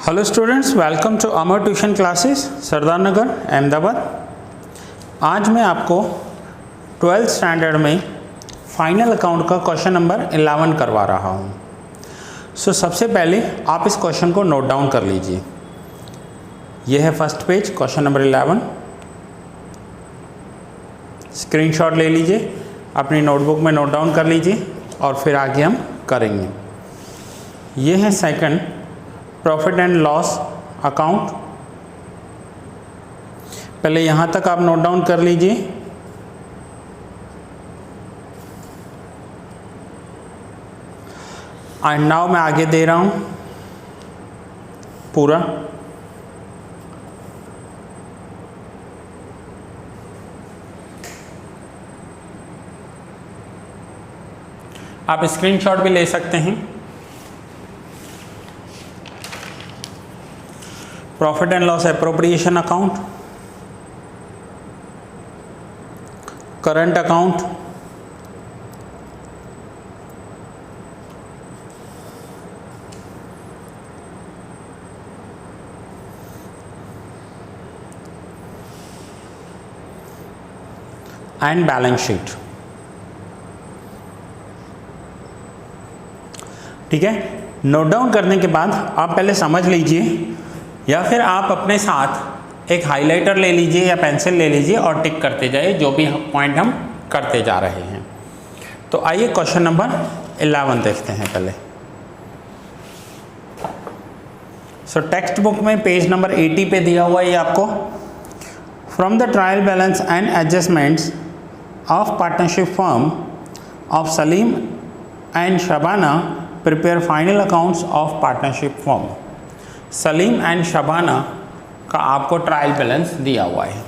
Hello students, welcome to Amar tuition classes Sardar Nagar Ahmedabad. आज मैं आपको 12th स्टैंडर्ड में फाइनल अकाउंट का क्वेश्चन नंबर 11 करवा रहा हूँ। सबसे पहले आप इस क्वेश्चन को नोट डाउन कर लीजिए। यह है first page, question number 11। Screenshot ले लीजिए, अपनी नोटबुक में नोट डाउन कर लीजिए और फिर आगे हम करेंगे। यह है second, profit and loss account. पहले यहां तक आप नोट डाउन कर लीजिए। एंड नाउ मैं आगे दे रहा हूं पूरा। आप स्क्रीनशॉट भी ले सकते हैं। Profit and loss appropriation account, current account, and balance sheet. ठीक है, नोट डाउन करने के बाद आप पहले समझ लीजिए, या फिर आप अपने साथ एक हाइलाइटर ले लीजिए या पेंसिल ले लीजिए और टिक करते जाइए जो भी पॉइंट हम करते जा रहे हैं। तो आइए क्वेश्चन नंबर 11 देखते हैं पहले। टेक्स्ट बुक में पेज नंबर 80 पे दिया हुआ है ये आपको। From the trial balance and adjustments of partnership firm of Salim and Shabana prepare final accounts of partnership firm. Salim and Shabana का आपको ट्रायल बैलेंस दिया हुआ है।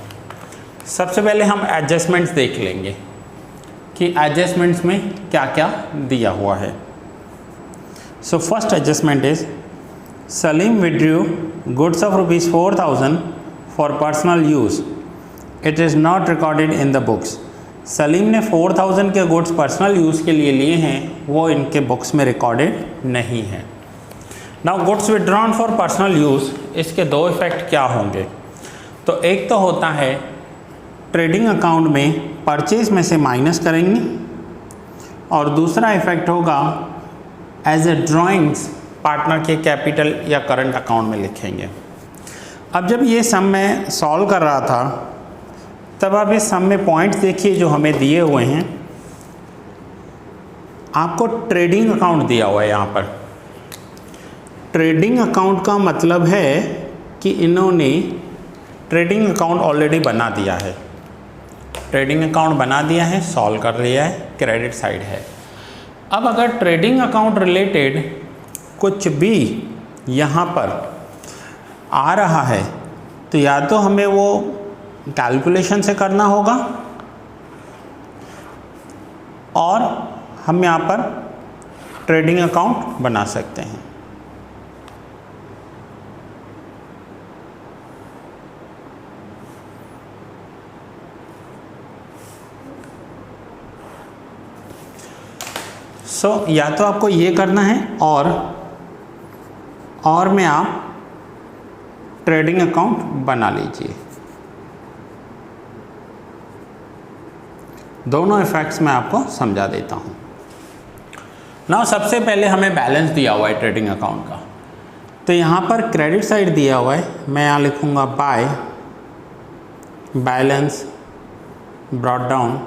सबसे पहले हम एडजस्टमेंट्स देख लेंगे कि एडजस्टमेंट्स में क्या क्या दिया हुआ है। First adjustment is Salim withdrew goods of ₹4,000 for personal use. It is not recorded in the books. Salim ने 4,000 के गुड्स पर्सनल यूज़ के लिए लिए हैं, वो इनके बुक्स में रिकॉर्डेड नहीं है। Now goods withdrawn for personal use, इसके दो इफ़ेक्ट क्या होंगे? तो एक तो होता है ट्रेडिंग अकाउंट में परचेज में से माइनस करेंगे, और दूसरा इफ़ेक्ट होगा एज ए ड्राइंग्स पार्टनर के कैपिटल या करंट अकाउंट में लिखेंगे। अब जब ये सम मैं सॉल्व कर रहा था तब आप इस सम में पॉइंट्स देखिए जो हमें दिए हुए हैं। आपको ट्रेडिंग अकाउंट दिया हुआ है यहाँ पर। ट्रेडिंग अकाउंट का मतलब है कि इन्होंने ट्रेडिंग अकाउंट ऑलरेडी बना दिया है। ट्रेडिंग अकाउंट बना दिया है, सॉल्व कर लिया है, क्रेडिट साइड है। अब अगर ट्रेडिंग अकाउंट रिलेटेड कुछ भी यहाँ पर आ रहा है तो या तो हमें वो कैलकुलेशन से करना होगा, और हम यहाँ पर ट्रेडिंग अकाउंट बना सकते हैं। या तो आपको ये करना है और में आप ट्रेडिंग अकाउंट बना लीजिए। दोनों इफेक्ट्स मैं आपको समझा देता हूँ। ना सबसे पहले हमें बैलेंस दिया हुआ है ट्रेडिंग अकाउंट का, तो यहाँ पर क्रेडिट साइड दिया हुआ है। मैं यहाँ लिखूँगा बाय बैलेंस ब्रॉट डाउन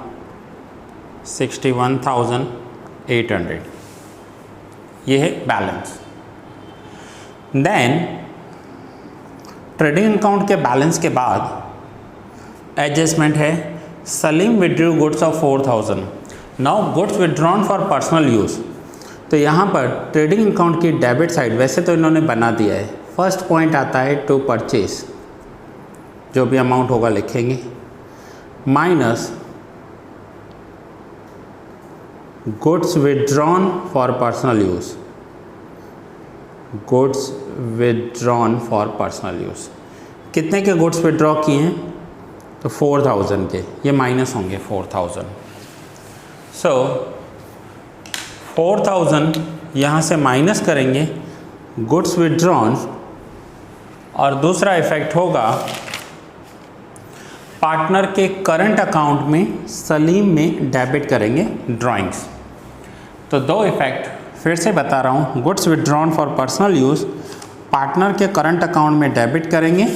61,800, ये है बैलेंस। देन ट्रेडिंग अकाउंट के बैलेंस के बाद एडजस्टमेंट है Salim withdrew goods of 4,000। Now goods withdrawn for personal use, तो यहाँ पर ट्रेडिंग अकाउंट की डेबिट साइड वैसे तो इन्होंने बना दिया है। फर्स्ट पॉइंट आता है टू परचेज, जो भी अमाउंट होगा लिखेंगे, minus goods withdrawn for personal use. Goods withdrawn for personal use, कितने के गुड्स विड्रॉ किए हैं? तो 4,000 के, ये माइनस होंगे 4,000। 4,000 यहाँ से माइनस करेंगे, गुड्स विड्रॉन और दूसरा इफेक्ट होगा पार्टनर के करंट अकाउंट में सलीम में डेबिट करेंगे ड्राइंग्स। तो दो इफेक्ट फिर से बता रहा हूँ, goods withdrawn for personal use partner के करंट अकाउंट में डेबिट करेंगे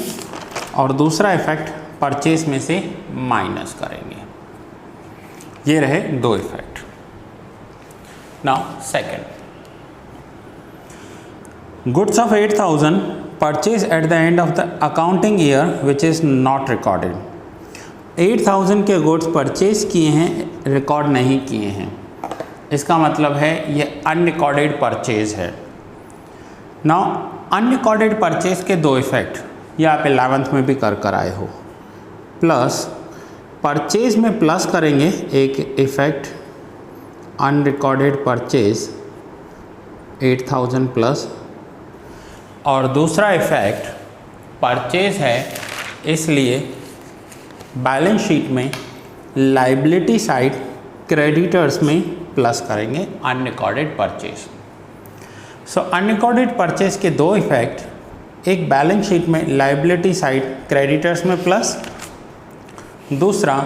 और दूसरा इफेक्ट परचेज में से माइनस करेंगे। ये रहे दो effect. Now second, goods of 8,000 purchase at the end of the accounting year which is not recorded. 8,000 के गुड्स परचेज किए हैं, रिकॉर्ड नहीं किए हैं, इसका मतलब है ये अनरिकॉर्डेड परचेज है। नाउ अनरिकॉर्डेड परचेज के दो इफेक्ट, ये आप 11th में भी कर आए हो। प्लस परचेज में प्लस करेंगे एक इफेक्ट अनरिकॉर्डेड परचेज 8,000 प्लस, और दूसरा इफेक्ट परचेज है इसलिए बैलेंस शीट में लाइबिलिटी साइड क्रेडिटर्स में प्लस करेंगे अनरिकॉर्डेड परचेज। सो अनरिकॉर्डेड परचेज के दो इफेक्ट, एक बैलेंस शीट में लाइबिलिटी साइड क्रेडिटर्स में प्लस, दूसरा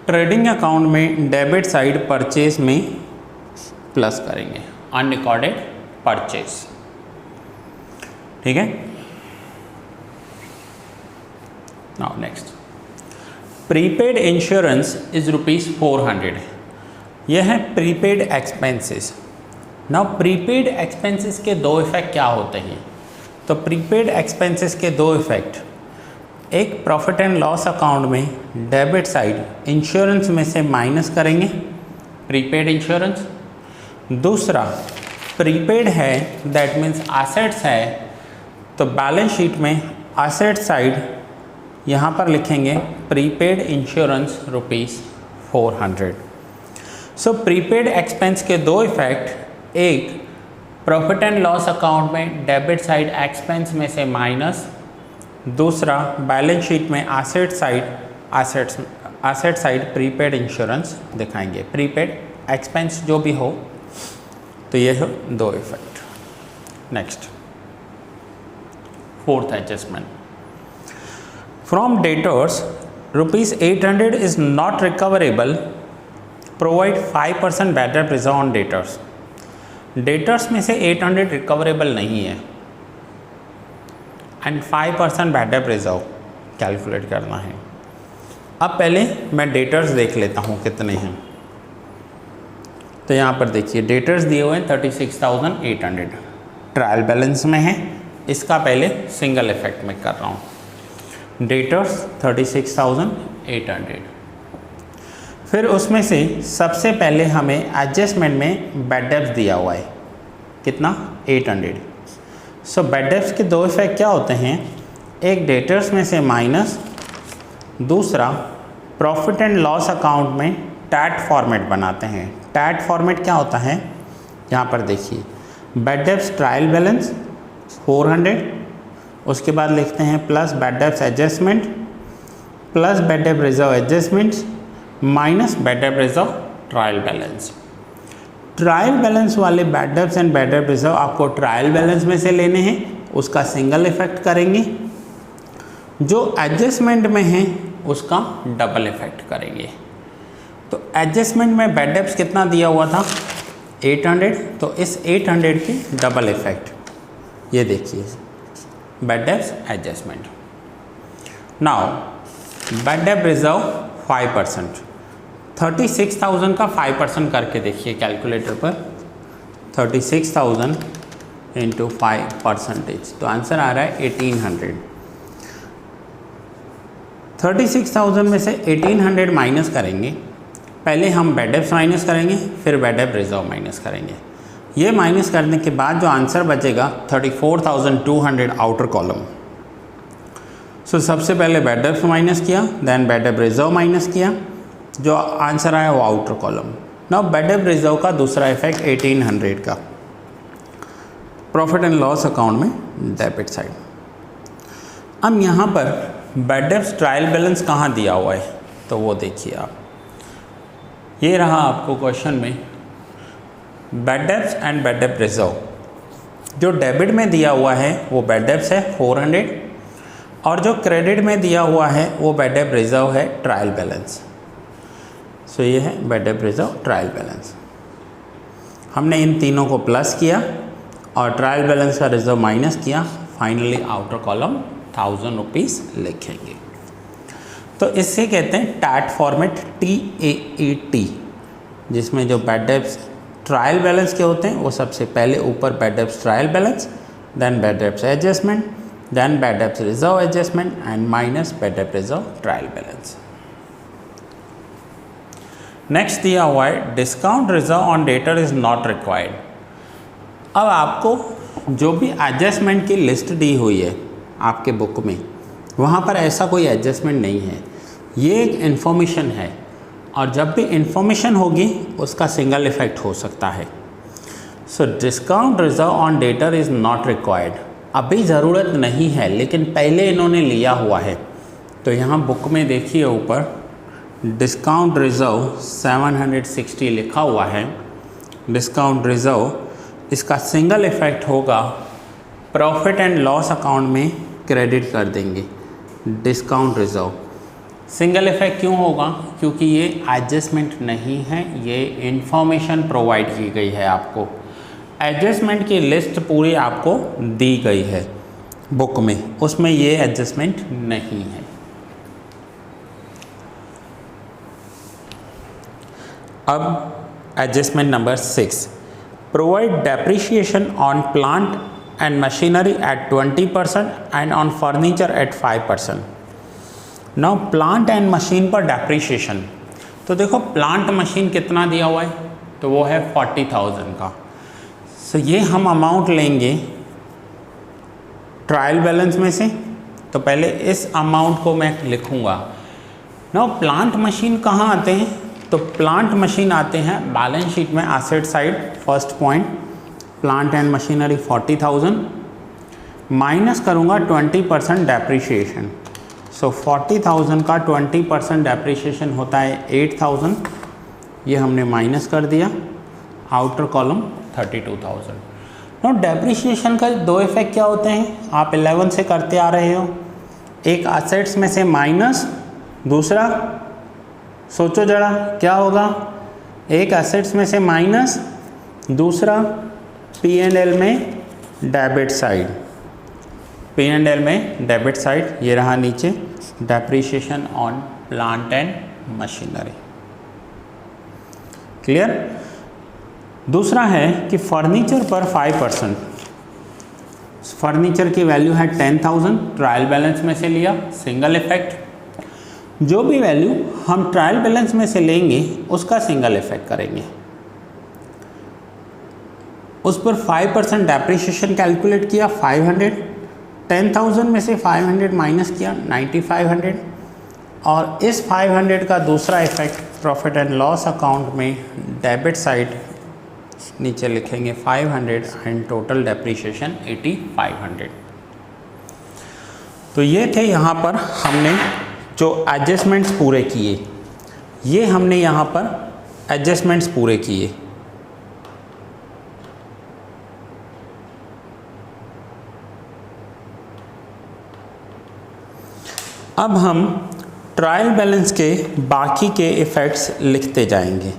ट्रेडिंग अकाउंट में डेबिट साइड परचेज में प्लस करेंगे अनरिकॉर्डेड परचेज। ठीक है। Now next, prepaid insurance is ₹400। यह है prepaid expenses. Now prepaid expenses के दो इफेक्ट क्या होते हैं? तो प्रीपेड एक्सपेंसेस के दो इफेक्ट, एक प्रॉफिट एंड लॉस अकाउंट में डेबिट साइड इंश्योरेंस में से माइनस करेंगे प्रीपेड इंश्योरेंस, दूसरा प्रीपेड है दैट मीन्स एसेट्स है, तो बैलेंस शीट में एसेट साइड यहाँ पर लिखेंगे prepaid insurance ₹400। So prepaid expense के दो इफेक्ट, एक प्रॉफिट एंड लॉस अकाउंट में डेबिट साइड एक्सपेंस में से माइनस, दूसरा बैलेंस शीट में एसेट साइड प्रीपेड इंश्योरेंस दिखाएंगे। प्रीपेड एक्सपेंस जो भी हो, तो ये हो दो effect. Next, fourth adjustment, from debtors ₹800 is not recoverable, provide 5% bad debt reserve on debtors. Debtors में से 800 रिकवरेबल नहीं है and 5% bad debt reserve calculate करना है। अब पहले मैं डेटर्स देख लेता हूँ कितने हैं। तो यहाँ पर देखिए डेटर्स दिए हुए हैं 36,800, ट्रायल बैलेंस में है, इसका पहले सिंगल इफेक्ट में कर रहा हूँ। डेटर्स 36,800, फिर उसमें से सबसे पहले हमें एडजस्टमेंट में बैड डेब्ट्स दिया हुआ है, कितना 800। सो बैड डेब्ट्स के दो इफेक्ट क्या होते हैं, एक डेटर्स में से माइनस, दूसरा प्रॉफिट एंड लॉस अकाउंट में टैट फॉर्मेट बनाते हैं। टैट फॉर्मेट क्या होता है, यहाँ पर देखिए बैड डेब्ट्स ट्रायल बैलेंस 400, उसके बाद लिखते हैं plus bad debts adjustment plus bad डेब्ट रिजर्व एडजस्टमेंट्स माइनस बैड डेब्ट reserve trial balance. Trial balance वाले बैड डेब्ट्स एंड बैड डेब्ट रिजर्व आपको ट्रायल बैलेंस में से लेने हैं, उसका सिंगल इफेक्ट करेंगे, जो एडजस्टमेंट में है उसका डबल इफेक्ट करेंगे। तो एडजस्टमेंट में बैड डेब्ट्स कितना दिया हुआ था 800, तो इस 800 की डबल इफेक्ट, ये देखिए bad debts adjustment. Now bad डेब्ट रिजर्व 5%, 36,000 का 5% करके देखिए कैलकुलेटर पर, 36,000 इंटू 5%, तो आंसर आ रहा है 1800। 36,000 में से 1800 माइनस करेंगे, पहले हम बैड डेब्ट्स माइनस करेंगे, फिर बैड डेब्ट रिजर्व माइनस करेंगे। ये माइनस करने के बाद जो आंसर बचेगा 34,200 आउटर कॉलम। सो सबसे पहले बैड डेब्ट्स माइनस किया, देन बैड डेब्ट रिजर्व माइनस किया, जो आंसर आया वो आउटर कॉलम। नाउ बैड डेब्ट रिजर्व का दूसरा इफेक्ट 1800 का प्रॉफिट एंड लॉस अकाउंट में डेबिट साइड। अब यहाँ पर बैड डेब्ट्स ट्रायल बैलेंस कहाँ दिया हुआ है, तो वो देखिए आप, ये रहा आपको क्वेश्चन में बैड डेब्ट्स एंड बैड डेब्ट रिजर्व। जो डेबिट में दिया हुआ है वो बैड डेब्ट्स है 400, और जो क्रेडिट में दिया हुआ है वो बैड डेब्ट रिजर्व है, ट्रायल बैलेंस। सो ये है बैड डेब्ट रिजर्व, ट्रायल बैलेंस। हमने इन तीनों को प्लस किया और ट्रायल बैलेंस का रिजर्व माइनस किया, फाइनली आउटर कॉलम 1000 रुपीज़ लिखेंगे। तो इससे कहते हैं टैट फॉर्मेट, TAAT, जिसमें जो बैड डेब्ट्स ट्रायल बैलेंस के होते हैं वो सबसे पहले ऊपर bad debts trial balance, then bad debts adjustment, then bad debts reserve adjustment and minus bad डेब्ट रिजर्व ट्रायल बैलेंस। नेक्स्ट दिया हुआ है discount reserve on debtor is not required. अब आपको जो भी एडजस्टमेंट की लिस्ट दी हुई है आपके बुक में, वहाँ पर ऐसा कोई एडजस्टमेंट नहीं है, ये एक इन्फॉर्मेशन है और जब भी इन्फॉर्मेशन होगी उसका सिंगल इफेक्ट हो सकता है। So discount reserve on debtor is not required, अभी ज़रूरत नहीं है लेकिन पहले इन्होंने लिया हुआ है। तो यहाँ बुक में देखिए ऊपर डिस्काउंट रिजर्व 760 लिखा हुआ है। डिस्काउंट रिजर्व, इसका सिंगल इफेक्ट होगा प्रॉफिट एंड लॉस अकाउंट में क्रेडिट कर देंगे। डिस्काउंट रिजर्व सिंगल इफेक्ट क्यों होगा? क्योंकि ये एडजस्टमेंट नहीं है, ये इंफॉर्मेशन प्रोवाइड की गई है आपको। एडजस्टमेंट की लिस्ट पूरी आपको दी गई है बुक में, उसमें ये एडजस्टमेंट नहीं है। अब adjustment number 6, provide depreciation on plant and machinery at 20% and on furniture at 5%। Now plant and machine पर डेप्रिसिएशन, तो देखो प्लांट मशीन कितना दिया हुआ है, तो वो है 40,000 का। सो ये हम अमाउंट लेंगे ट्रायल बैलेंस में से, तो पहले इस अमाउंट को मैं लिखूंगा। नाउ प्लांट मशीन कहाँ आते हैं? तो प्लांट मशीन आते हैं बैलेंस शीट में asset side, first point plant and machinery 40,000 minus करूँगा 20% डेप्रिसिएशन। सो 40,000 का 20% डेप्रिसिएशन होता है 8,000, ये हमने माइनस कर दिया, आउटर कॉलम 32,000। नो डेप्रिसिएशन का दो इफेक्ट क्या होते हैं, आप 11 से करते आ रहे हो, एक एसेट्स में से माइनस, दूसरा सोचो जरा क्या होगा, एक एसेट्स में से माइनस, दूसरा P&L में डेबिट साइड, P&L में डेबिट साइड, ये रहा नीचे depreciation on plant and machinery. Clear? दूसरा है कि फर्नीचर पर 5%, फर्नीचर की वैल्यू है 10,000, ट्रायल बैलेंस में से लिया, सिंगल इफेक्ट। जो भी वैल्यू हम ट्रायल बैलेंस में से लेंगे उसका सिंगल इफेक्ट करेंगे, उस पर 5% डेप्रिसिएशन कैलकुलेट किया 500, 10,000 में से 500 माइनस किया 9,500, और इस 500 का दूसरा effect profit and loss account में डेबिट साइड नीचे लिखेंगे 500 एंड टोटल डेप्रिसिएशन 8,500। तो ये थे यहाँ पर हमने जो एडजस्टमेंट्स पूरे किए, ये हमने यहाँ पर एडजस्टमेंट्स पूरे किए। अब हम ट्रायल बैलेंस के बाकी के इफ़ेक्ट्स लिखते जाएंगे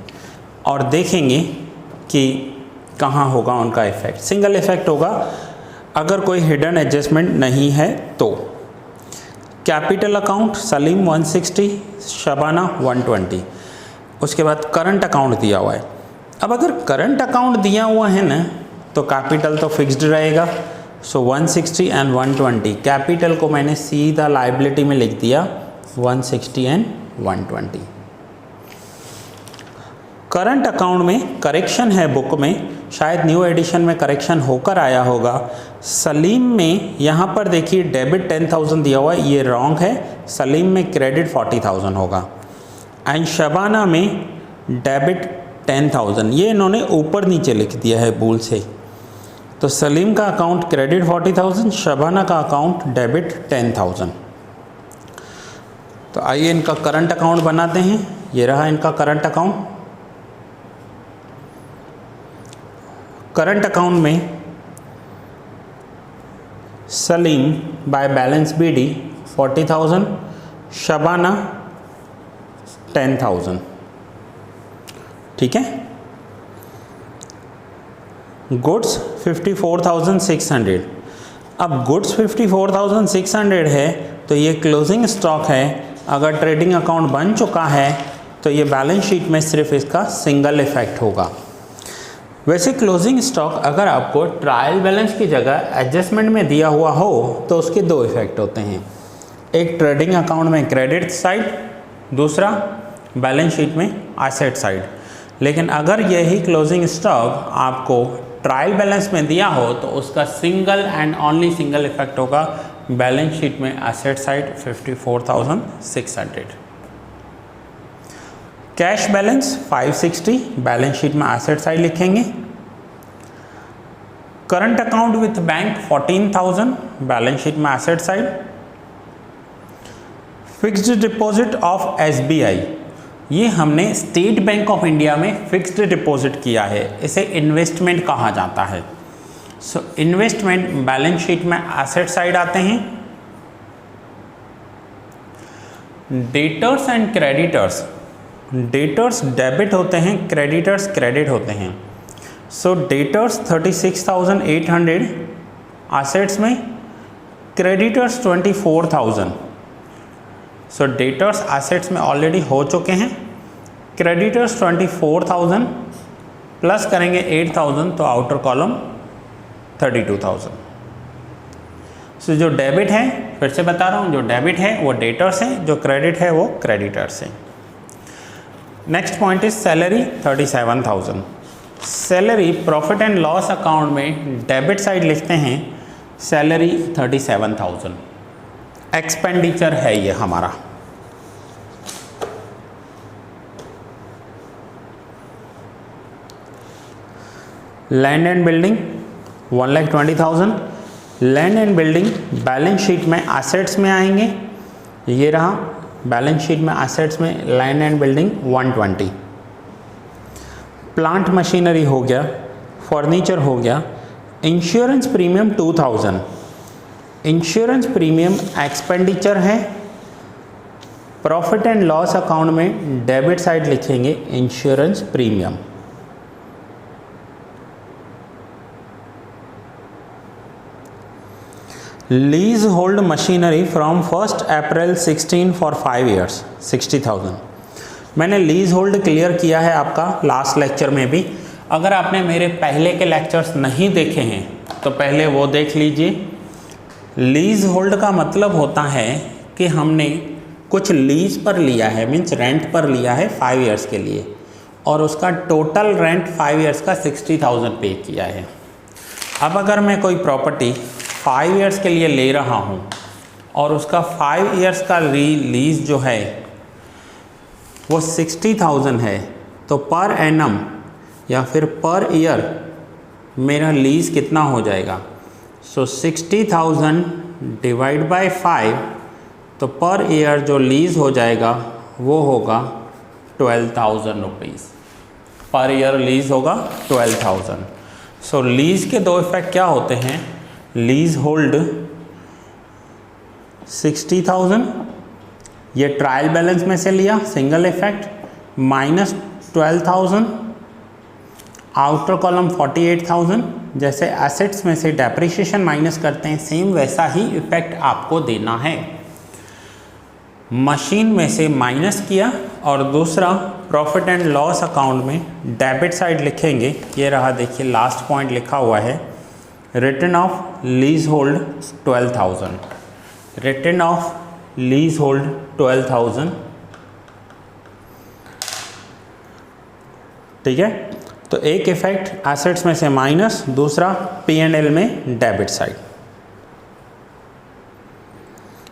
और देखेंगे कि कहाँ होगा उनका इफ़ेक्ट। सिंगल इफ़ेक्ट होगा अगर कोई हिडन एडजस्टमेंट नहीं है तो। कैपिटल अकाउंट सलीम 160, शबाना 120, उसके बाद करंट अकाउंट दिया हुआ है। अब अगर करंट अकाउंट दिया हुआ है ना तो कैपिटल तो फिक्स्ड रहेगा, सो 160 एंड 120, कैपिटल को मैंने सीधा लायबिलिटी में लिख दिया 160 एंड 120। करंट अकाउंट में करेक्शन है बुक में, शायद न्यू एडिशन में करेक्शन होकर आया होगा। सलीम में यहाँ पर देखिए डेबिट 10,000 दिया हुआ है, ये रॉन्ग है, सलीम में क्रेडिट 40,000 होगा। एंड शबाना में डेबिट 10,000, ये इन्होंने ऊपर नीचे लिख दिया है भूल से। तो सलीम का अकाउंट क्रेडिट 40,000, शबाना का अकाउंट डेबिट 10,000। तो आइए इनका करंट अकाउंट बनाते हैं, ये रहा इनका करंट अकाउंट। करंट अकाउंट में Salim bye balance BD 40,000, Shabana 10,000। ठीक है। गुड्स 54,600। अब गुड्स 54,600 है तो ये क्लोजिंग स्टॉक है। अगर ट्रेडिंग अकाउंट बन चुका है तो ये बैलेंस शीट में सिर्फ इसका सिंगल इफेक्ट होगा। वैसे क्लोजिंग स्टॉक अगर आपको ट्रायल बैलेंस की जगह एडजस्टमेंट में दिया हुआ हो तो उसके दो इफेक्ट होते हैं, एक ट्रेडिंग अकाउंट में क्रेडिट साइड, दूसरा बैलेंस शीट में एसेट साइड। लेकिन अगर यही क्लोजिंग स्टॉक आपको ट्रायल बैलेंस में दिया हो तो उसका single and only single effect होगा बैलेंस शीट में asset side 54,600। Cash balance 560, balance sheet में एसेट साइड लिखेंगे। Current account with bank 14,000, balance sheet में asset side. Fixed deposit of SBI, ये हमने स्टेट बैंक ऑफ इंडिया में fixed deposit किया है, इसे इन्वेस्टमेंट कहा जाता है। सो इन्वेस्टमेंट बैलेंस शीट में एसेट साइड आते हैं। Debtors and creditors, debtors debit होते हैं, क्रेडिटर्स क्रेडिट होते हैं। सो डेटर्स 36,800 एसेट्स में, क्रेडिटर्स 24,000। सो डेटर्स एसेट्स में ऑलरेडी हो चुके हैं, क्रेडिटर्स 24,000 प्लस करेंगे 8,000 तो आउटर कॉलम 32,000। सो जो डेबिट है, फिर से बता रहा हूँ, जो डेबिट है वो डेटर्स है, जो क्रेडिट है वो क्रेडिटर्स है। Next point is salary 37,000। Salary profit and loss account में डेबिट साइड लिखते हैं, सैलरी 37,000। एक्सपेंडिचर है ये हमारा। Land and building 1,20,000। Land and building balance sheet में एसेट्स में आएंगे, ये रहा बैलेंस शीट में एसेट्स में land and building 120। Plant machinery हो गया, फर्नीचर हो गया। Insurance premium 2,000, insurance premium expenditure है। प्रॉफिट एंड लॉस अकाउंट में डेबिट साइड लिखेंगे insurance premium. Lease hold machinery from 1 April 16 for 5 years 60,000। मैंने लीज होल्ड क्लियर किया है आपका लास्ट लेक्चर में भी। अगर आपने मेरे पहले के लेक्चर्स नहीं देखे हैं तो पहले वो देख लीजिए। लीज होल्ड का मतलब होता है कि हमने कुछ लीज पर लिया है, मीन्स रेंट पर लिया है 5 ईयर्स के लिए, और उसका टोटल रेंट 5 ईयर्स का 60,000 पे किया है। अब अगर मैं कोई प्रॉपर्टी 5 ईयर्स के लिए ले रहा हूँ और उसका 5 ईयर्स का लीज जो है वो 60,000 है, तो पर एनम या फिर पर ईयर मेरा लीज कितना हो जाएगा? सो 60,000 डिवाइड बाय 5, तो पर ईयर जो लीज हो जाएगा वो होगा 12,000 रुपीज़। पर ईयर लीज होगा 12,000। सो लीज के दो इफेक्ट क्या होते हैं? लीज होल्ड 60,000, ये ट्रायल बैलेंस में से लिया single effect, minus 12,000, outer column 48,000। जैसे एसेट्स में से डेप्रिसिएशन माइनस करते हैं, सेम वैसा ही इफेक्ट आपको देना है। मशीन में से माइनस किया और दूसरा प्रॉफिट एंड लॉस अकाउंट में डेबिट साइड लिखेंगे। ये रहा, देखिए लास्ट पॉइंट लिखा हुआ है, return of lease hold 12,000, return of lease hold 12,000। ठीक है, तो एक इफेक्ट एसेट्स में से माइनस, दूसरा P&L में debit side.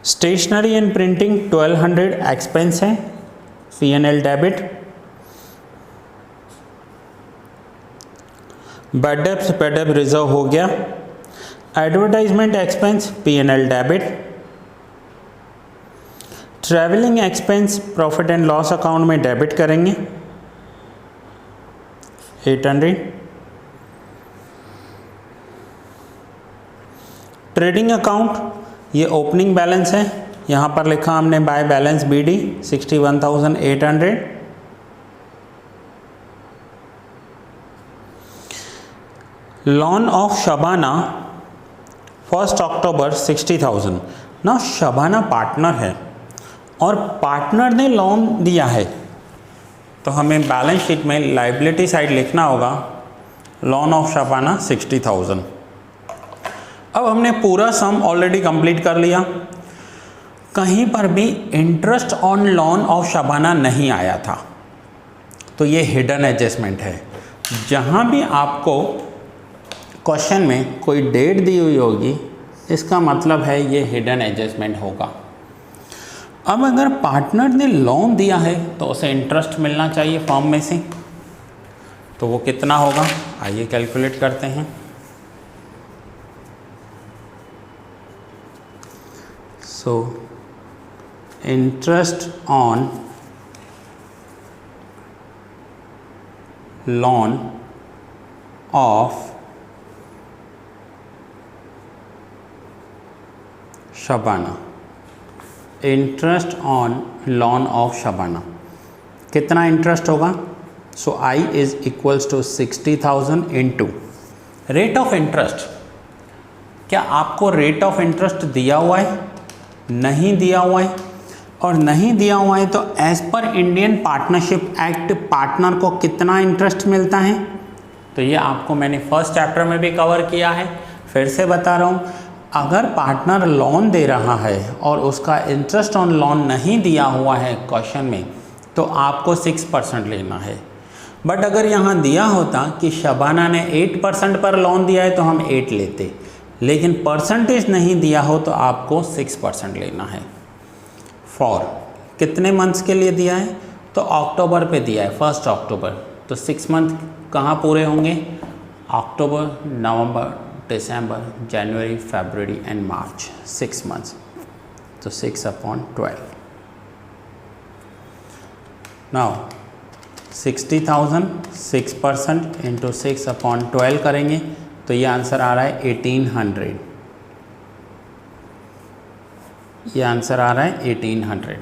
Stationery and printing 1200 expense है, P&L डेबिट। बैड डेब्ट रिजर्व हो गया। Advertisement expense P&L debit. Travelling expense profit and loss account में डेबिट करेंगे 800। ट्रेडिंग अकाउंट ये ओपनिंग बैलेंस है, यहाँ पर लिखा हमने by balance BD 61,800, loan of Shabana 1 October 60,000। ना शबाना पार्टनर है और पार्टनर ने लोन दिया है, तो हमें बैलेंस शीट में लाइबिलिटी साइड लिखना होगा लोन ऑफ शबाना 60,000। अब हमने पूरा सम ऑलरेडी कंप्लीट कर लिया, कहीं पर भी interest on loan of Shabana नहीं आया था, तो ये हिडन एडजस्टमेंट है। जहाँ भी आपको क्वेश्चन में कोई डेट दी हुई होगी, इसका मतलब है ये हिडन एडजस्टमेंट होगा। अब अगर पार्टनर ने लोन दिया है तो उसे इंटरेस्ट मिलना चाहिए फॉर्म में से, तो वो कितना होगा आइए कैलकुलेट करते हैं। So interest on loan of Shabana, interest on loan of Shabana कितना इंटरेस्ट होगा? So I is equals to 60,000 into rate of interest. क्या आपको रेट ऑफ इंटरेस्ट दिया हुआ है? नहीं दिया हुआ है, और नहीं दिया हुआ है तो as per Indian partnership act partner को कितना इंटरेस्ट मिलता है? तो ये आपको मैंने फर्स्ट चैप्टर में भी कवर किया है, फिर से बता रहा हूँ। अगर पार्टनर लोन दे रहा है और उसका इंटरेस्ट ऑन लोन नहीं दिया हुआ है क्वेश्चन में, तो आपको 6% लेना है। बट अगर यहाँ दिया होता कि शबाना ने 8% पर लोन दिया है तो हम 8 लेते, लेकिन परसेंटेज नहीं दिया हो तो आपको 6% लेना है। फॉर कितने मंथ्स के लिए दिया है? तो अक्टूबर पे दिया है, 1 अक्टूबर, तो 6 मंथ कहाँ पूरे होंगे? अक्टूबर, नवंबर, दिसंबर, जनवरी, फरवरी एंड मार्च, 6 मंथ्स, तो 6/12। नाउ 60,000 6% इंटू 6/12 करेंगे तो ये आंसर आ रहा है 1800। ये आंसर आ रहा है 1800,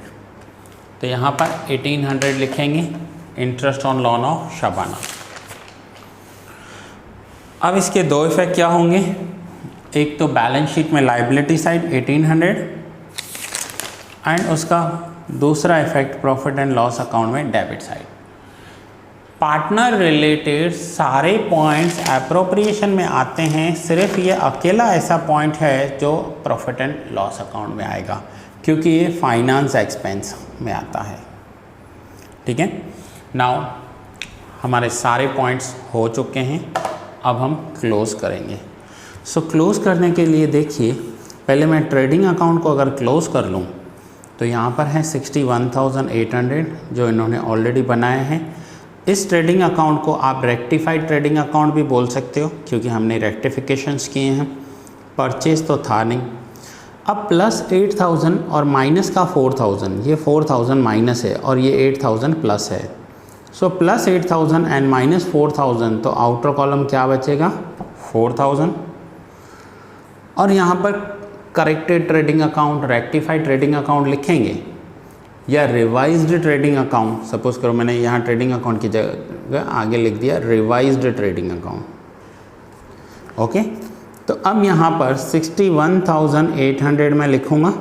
तो यहाँ पर 1800 लिखेंगे interest on loan of Shabana. अब इसके दो इफेक्ट क्या होंगे? एक तो बैलेंस शीट में लाइबिलिटी साइड 1800 एंड उसका दूसरा effect profit and loss account में डेबिट साइड। पार्टनर रिलेटेड सारे पॉइंट्स एप्रोप्रिएशन में आते हैं, सिर्फ ये अकेला ऐसा पॉइंट है जो प्रॉफिट एंड लॉस अकाउंट में आएगा, क्योंकि ये फाइनेंस एक्सपेंस में आता है। ठीक है, नाउ हमारे सारे पॉइंट्स हो चुके हैं, अब हम क्लोज़ करेंगे। सो क्लोज़ करने के लिए देखिए, पहले मैं ट्रेडिंग अकाउंट को अगर क्लोज़ कर लूँ तो यहाँ पर है 61,800 जो इन्होंने ऑलरेडी बनाए हैं। इस ट्रेडिंग अकाउंट को आप रेक्टिफाइड ट्रेडिंग अकाउंट भी बोल सकते हो, क्योंकि हमने रेक्टिफिकेशंस किए हैं। परचेज तो था नहीं। अब प्लस 8,000 और माइनस का 4,000, ये 4,000 माइनस है और ये 8,000 प्लस है। सो प्लस 8,000 एंड माइनस 4,000, तो आउटर कॉलम क्या बचेगा? 4,000। और यहाँ पर corrected trading account, rectified trading account लिखेंगे या रिवाइज्ड ट्रेडिंग अकाउंट। सपोज करो मैंने यहाँ ट्रेडिंग अकाउंट की जगह आगे लिख दिया रिवाइज्ड ट्रेडिंग अकाउंट। ओके, तो अब यहाँ पर 61,800 में लिखूँगा,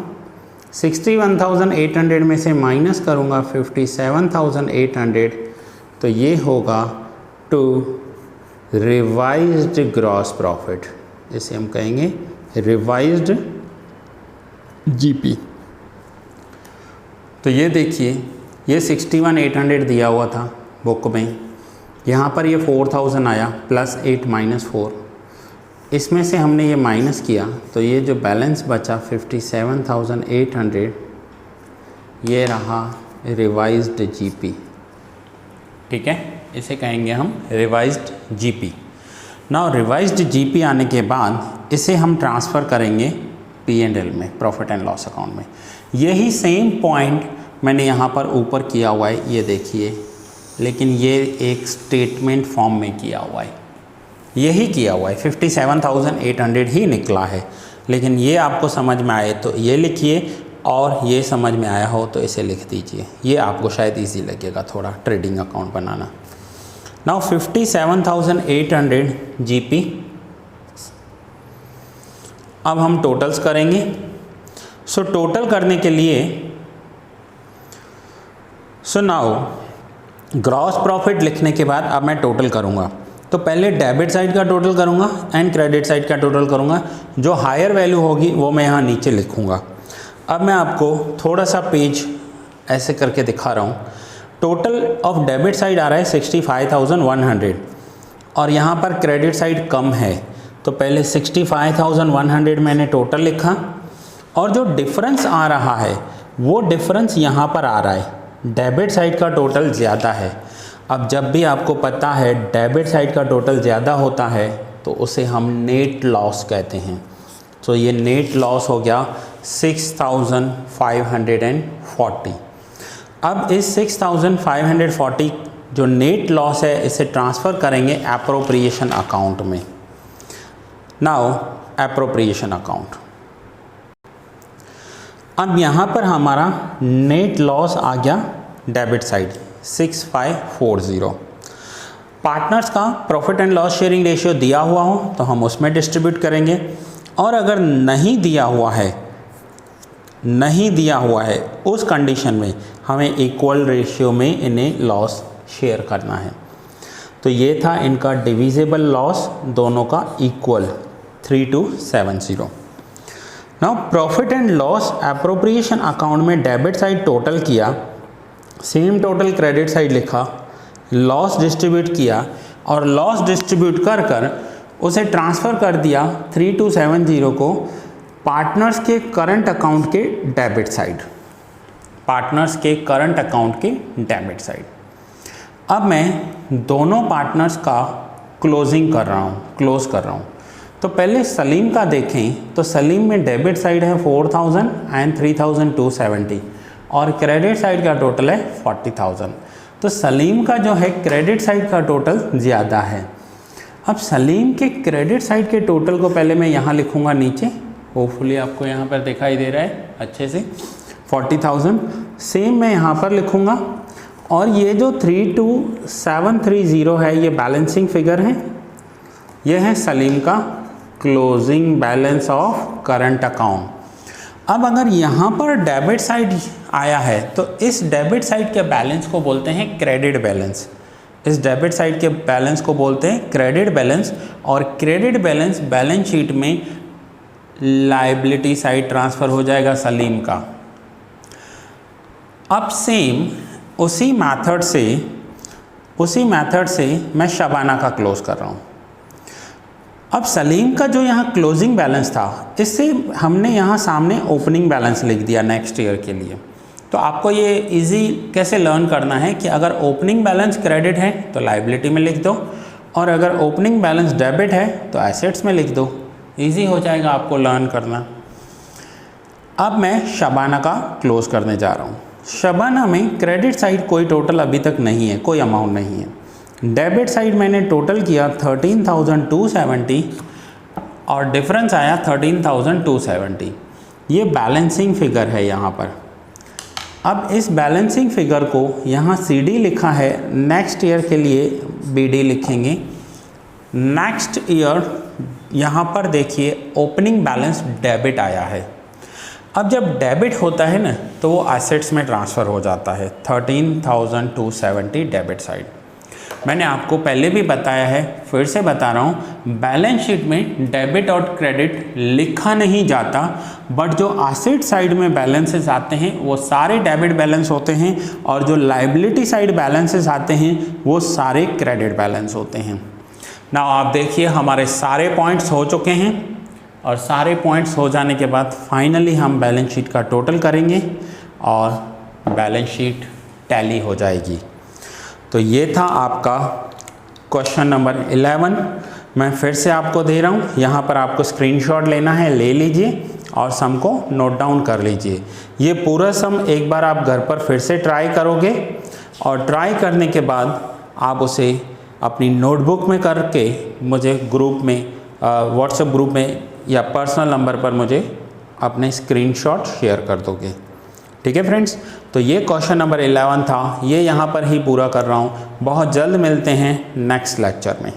61,800 में से माइनस करूँगा 57,800, तो ये होगा टू रिवाइज्ड ग्रॉस प्रॉफिट, इसे हम कहेंगे रिवाइज्ड जीपी। तो ये देखिए, ये 61,800 दिया हुआ था बुक में, यहाँ पर ये 4,000 आया, प्लस 8 माइनस 4, इसमें से हमने ये माइनस किया तो ये जो बैलेंस बचा 57,800, ये रहा रिवाइज्ड जीपी। ठीक है, इसे कहेंगे हम revised GP. Now revised GP आने के बाद इसे हम ट्रांसफ़र करेंगे P&L में, प्रॉफिट एंड लॉस अकाउंट में। यही सेम पॉइंट मैंने यहाँ पर ऊपर किया हुआ है, ये देखिए, लेकिन ये एक स्टेटमेंट फॉर्म में किया हुआ है, यही किया हुआ है, 57,800 ही निकला है। लेकिन ये आपको समझ में आए तो ये लिखिए और ये समझ में आया हो तो इसे लिख दीजिए, ये आपको शायद इजी लगेगा थोड़ा ट्रेडिंग अकाउंट बनाना। Now 57,800 GP। अब हम टोटल्स करेंगे। सो टोटल करने के लिए नाउ ग्रॉस प्रॉफिट लिखने के बाद अब मैं टोटल करूँगा। तो पहले डेबिट साइड का टोटल करूँगा एंड क्रेडिट साइड का टोटल करूँगा। जो हायर वैल्यू होगी वो मैं यहाँ नीचे लिखूँगा। अब मैं आपको थोड़ा सा पेज ऐसे करके दिखा रहा हूँ। टोटल ऑफ डेबिट साइड आ रहा है 65,100 और यहाँ पर क्रेडिट साइड कम है, तो पहले 65,100 मैंने टोटल लिखा और जो डिफरेंस आ रहा है वो डिफरेंस यहाँ पर आ रहा है, डेबिट साइड का टोटल ज़्यादा है। अब जब भी आपको पता है डेबिट साइड का टोटल ज़्यादा होता है तो उसे हम नेट लॉस कहते हैं। तो ये नेट लॉस हो गया 6,540। अब इस 6,540 जो नेट लॉस है इसे ट्रांसफ़र करेंगे एप्रोप्रिएशन अकाउंट में। नाउ एप्रोप्रिएशन अकाउंट, अब यहाँ पर हमारा नेट लॉस आ गया डेबिट साइड 6,540। पार्टनर्स का profit and loss sharing ratio दिया हुआ हो तो हम उसमें डिस्ट्रीब्यूट करेंगे, और अगर नहीं दिया हुआ है उस कंडीशन में हमें इक्वल रेशियो में इन्हें लॉस शेयर करना है। तो ये था इनका डिविजिबल लॉस, दोनों का equal 3270। Now profit and loss appropriation account में डेबिट साइड टोटल किया, सेम टोटल क्रेडिट साइड लिखा, लॉस डिस्ट्रीब्यूट किया और लॉस डिस्ट्रीब्यूट कर उसे ट्रांसफ़र कर दिया 3270 को पार्टनर्स के करंट अकाउंट के डेबिट साइड। अब मैं दोनों पार्टनर्स का क्लोज़ कर रहा हूँ। तो पहले सलीम का देखें तो सलीम में डेबिट साइड है 4,000 एंड 3,270 और क्रेडिट साइड का टोटल है 40,000। तो सलीम का जो है क्रेडिट साइड का टोटल ज़्यादा है। अब सलीम के क्रेडिट साइड के टोटल को पहले मैं यहाँ लिखूँगा नीचे, होपफुली आपको यहाँ पर दिखाई दे रहा है अच्छे से, 40,000 सेम मैं यहाँ पर लिखूँगा। और ये जो 32,730 है ये बैलेंसिंग फिगर है, ये है सलीम का closing balance of current account. अब अगर यहाँ पर डेबिट साइड आया है तो इस डेबिट साइड के बैलेंस को बोलते हैं क्रेडिट बैलेंस, और क्रेडिट बैलेंस बैलेंस शीट में लायबिलिटी साइड ट्रांसफ़र हो जाएगा सलीम का। अब सेम उसी मेथड से मैं शबाना का क्लोज़ कर रहा हूँ। अब सलीम का जो यहाँ क्लोजिंग बैलेंस था इससे हमने यहाँ सामने ओपनिंग बैलेंस लिख दिया नेक्स्ट ईयर के लिए। तो आपको ये इजी कैसे लर्न करना है कि अगर ओपनिंग बैलेंस क्रेडिट है तो लायबिलिटी में लिख दो, और अगर ओपनिंग बैलेंस डेबिट है तो एसेट्स में लिख दो। इजी हो जाएगा आपको लर्न करना। अब मैं शबाना का क्लोज़ करने जा रहा हूँ। शबाना में क्रेडिट साइड कोई टोटल अभी तक नहीं है, कोई अमाउंट नहीं है। डेबिट साइड मैंने टोटल किया 13,270 और डिफरेंस आया 13,270। ये बैलेंसिंग फिगर है यहाँ पर। अब इस बैलेंसिंग फिगर को यहाँ CD लिखा है, नेक्स्ट ईयर के लिए BD लिखेंगे। नेक्स्ट ईयर यहाँ पर देखिए ओपनिंग बैलेंस डेबिट आया है। अब जब डेबिट होता है ना तो वो एसेट्स में ट्रांसफ़र हो जाता है 13,270 डेबिट साइड। मैंने आपको पहले भी बताया है, फिर से बता रहा हूँ, बैलेंस शीट में डेबिट और क्रेडिट लिखा नहीं जाता, बट जो एसेट साइड में बैलेंसेस आते हैं वो सारे डेबिट बैलेंस होते हैं और जो लायबिलिटी साइड बैलेंसेस आते हैं वो सारे क्रेडिट बैलेंस होते हैं। ना आप देखिए हमारे सारे पॉइंट्स हो चुके हैं और सारे पॉइंट्स हो जाने के बाद फाइनली हम बैलेंस शीट का टोटल करेंगे और बैलेंस शीट टैली हो जाएगी। तो ये था आपका क्वेश्चन नंबर 11। मैं फिर से आपको दे रहा हूँ, यहाँ पर आपको स्क्रीनशॉट लेना है, ले लीजिए और सम को नोट डाउन कर लीजिए। ये पूरा सम एक बार आप घर पर फिर से ट्राई करोगे और ट्राई करने के बाद आप उसे अपनी नोटबुक में करके मुझे ग्रुप में व्हाट्सएप ग्रुप में या पर्सनल नंबर पर मुझे अपने स्क्रीनशॉट शेयर कर दोगे। ठीक है फ्रेंड्स, तो ये क्वेश्चन नंबर 11 था, ये यहाँ पर ही पूरा कर रहा हूँ। बहुत जल्द मिलते हैं नेक्स्ट लेक्चर में।